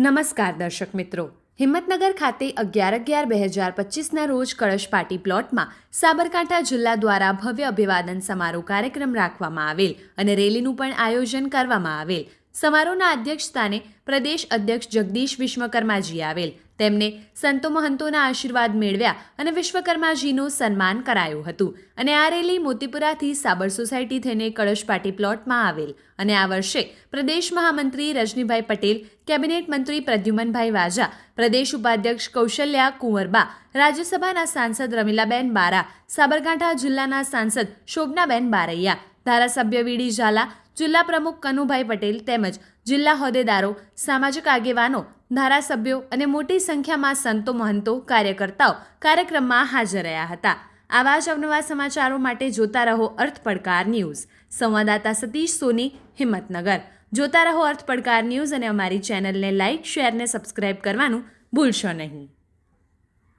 નમસ્કાર દર્શક મિત્રો, હિંમતનગર ખાતે 11/11/2025ના રોજ કળશ પાર્ટી પ્લોટમાં સાબરકાંઠા જિલ્લા દ્વારા ભવ્ય અભિવાદન સમારોહ કાર્યક્રમ રાખવામાં આવેલ અને રેલીનું પણ આયોજન કરવામાં આવેલ. સમારોહના અધ્યક્ષસ્થાને પ્રદેશ અધ્યક્ષ જગદીશ વિશ્વકર્માજી આવેલ. તેમને સંતો મહંતોના આશીર્વાદ મેળવ્યા અને વિશ્વકર્માજીનું સન્માન કરાયું હતું. અને આ રેલી મોતીપુરાથી સાબર સોસાયટી થઈને કળશ પાર્ટી પ્લોટમાં આવેલ અને આ વર્ષે પ્રદેશ મહામંત્રી રજનીભાઈ પટેલ, કેબિનેટ મંત્રી પ્રદ્યુમનભાઈ વાજા, પ્રદેશ ઉપાધ્યક્ષ કૌશલ્યા કુંવરબા, રાજ્યસભાના સાંસદ રમીલાબેન બારા, સાબરકાંઠા જિલ્લાના સાંસદ શોભનાબેન બારૈયા, ધારાસભ્ય વીડી ઝાલા, જિલ્લા પ્રમુખ કનુભાઈ પટેલ તેમજ જિલ્લા હોદ્દેદારો, સામાજિક આગેવાનો, ધારાસભ્યો અને મોટી સંખ્યામાં સંતો મહંતો, કાર્યકર્તાઓ કાર્યક્રમમાં હાજર રહ્યા હતા. આવા જ અવનવા સમાચારો માટે જોતા રહો અર્થ પડકાર ન્યૂઝ. સંવાદદાતા સતીશ સોની, હિંમતનગર. જોતા રહો અર્થ પડકાર ન્યૂઝ અને અમારી ચેનલને લાઇક, શેર ને સબસ્ક્રાઇબ કરવાનું ભૂલશો નહીં.